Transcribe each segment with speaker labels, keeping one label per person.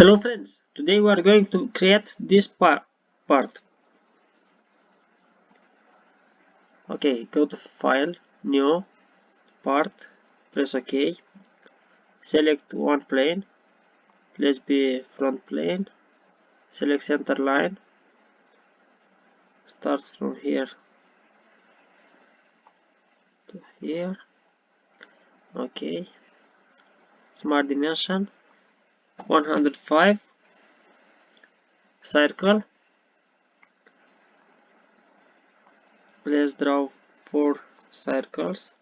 Speaker 1: Hello friends, today we are going to create this part. Okay, go to File, New, Part, press OK, select one plane, let's be front plane, select center line, start from here to here. Okay, smart dimension 105, circle, let's draw 4 circles.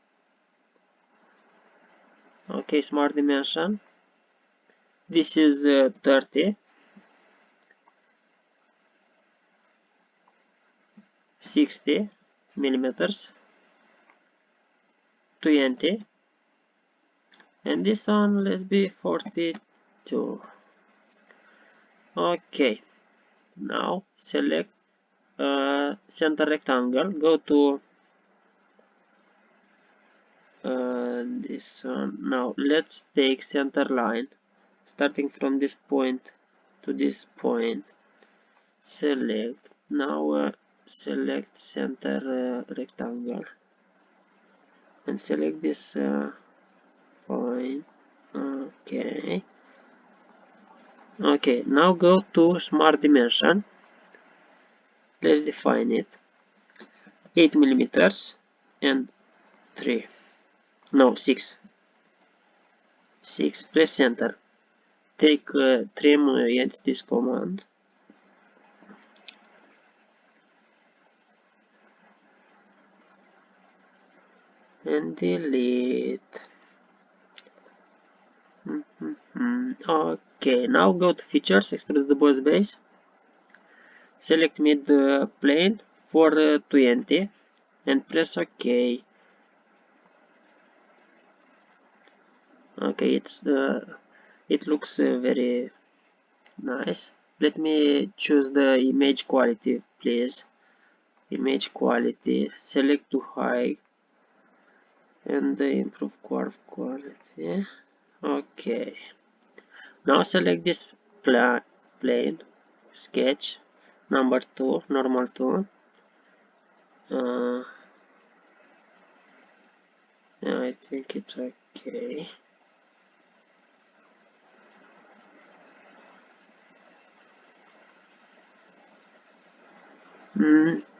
Speaker 1: Okay, smart dimension, this is 30, 60 millimeters, 20, and this one let's be 42. Okay, now select center rectangle, go to this one. Now let's take center line starting from this point to this point, select. Now select center rectangle and select this point. Okay, now go to smart dimension, let's define it, 8 millimeters and 3, no 6, press enter, take trim entities command, and delete. Okay, now go to features, extrude the boss base, select mid plane for 20 and press OK. Okay, it looks very nice. Let me choose the image quality, please. Image quality, select to high and improve curve quality. Okay, now select this plane, sketch, number 2, normal 2. I think it's okay.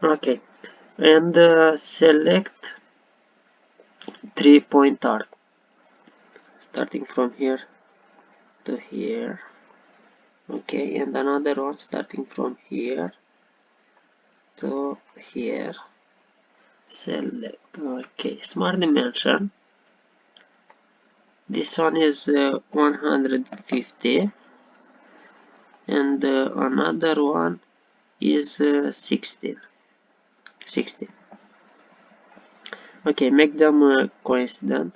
Speaker 1: Okay, and select 3-point arc starting from here to here. Okay, and another one starting from here to here. Select. Okay, smart dimension, this one is 150 and another one is 16. Okay, make them coincident,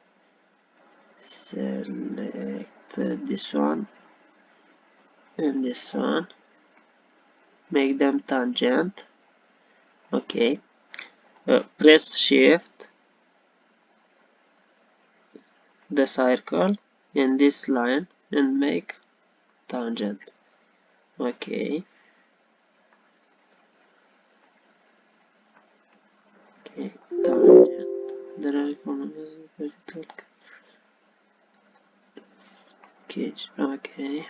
Speaker 1: select this one and this one, make them tangent. Okay, press shift the circle in this line and make tangent. Okay, tangent, the vertical sketch. Okay,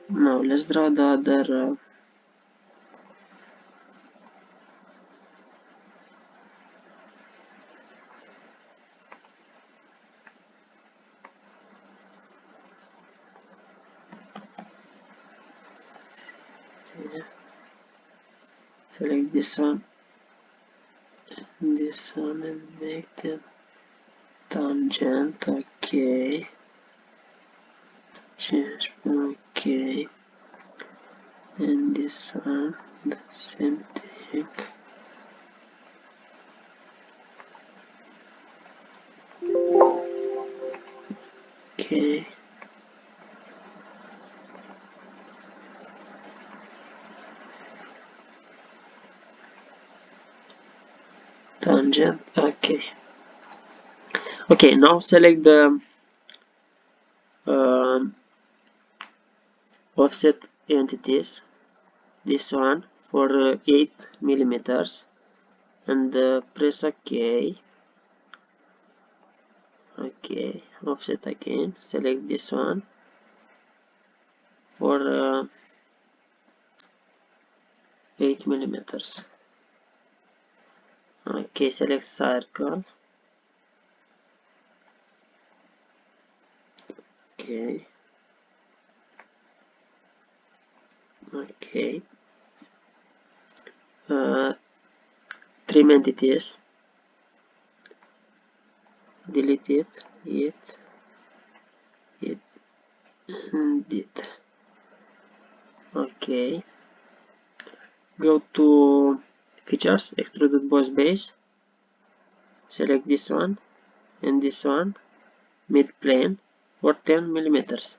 Speaker 1: now let's draw the other select this one and make them tangent. Okay, change. Okay, and this one the same thing. Okay, tangent. Okay, now select the um, offset entities, this one for 8 millimeters, and press OK. Okay, offset again, select this one for 8 millimeters. Okay, select circle. Okay. Okay. Trim entities. Delete it, and it. Okay. Go to features, extruded boss base. Select this one and this one, mid plane for 10 millimeters,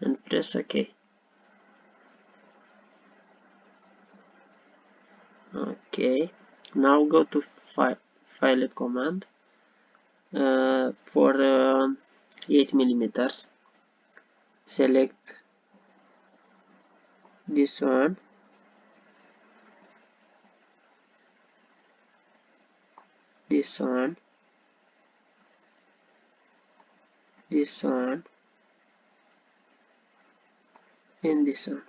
Speaker 1: and press OK. Okay. Now go to fillet command for 8 millimeters. Select this one, this one, this one, and this one.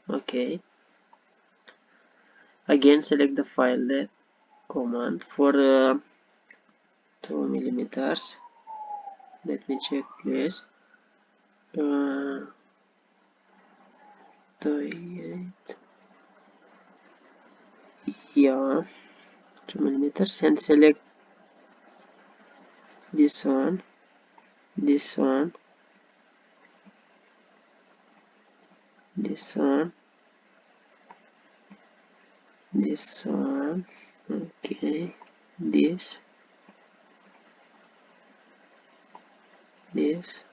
Speaker 1: Okay. Again, select the fillet command for 2 millimeters. Let me check, please. 38. Yeah, 2 millimeters, and select this one, this one, this one, this one. Okay, this, this,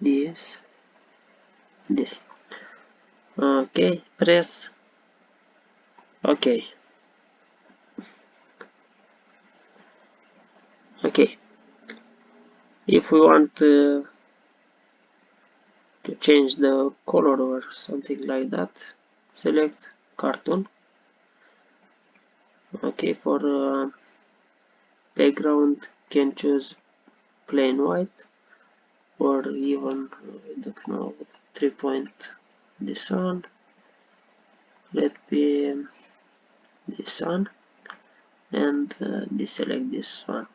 Speaker 1: this, this. Okay, press OK. Okay, if we want to change the color or something like that, select cartoon. Okay, for background can choose plain white, or even I don't know, 3-point this one. Let be this one, and deselect this one.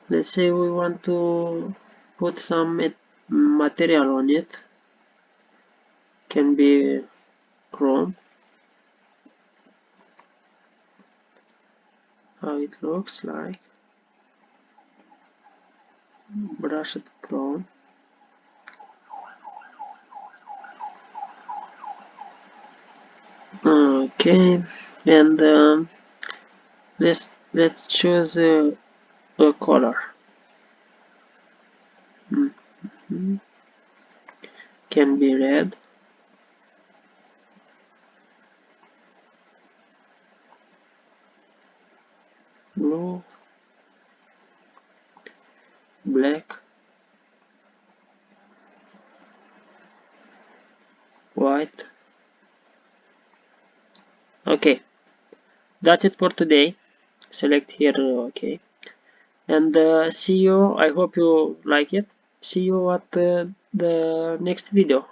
Speaker 1: Let's say we want to put some material on it. Can be chrome. How it looks like. Brushed chrome. Okay, and let's choose a color. Can be red, blue, black, white. Okay, that's it for today. Select here OK, and see you. I hope you like it. See you at the next video.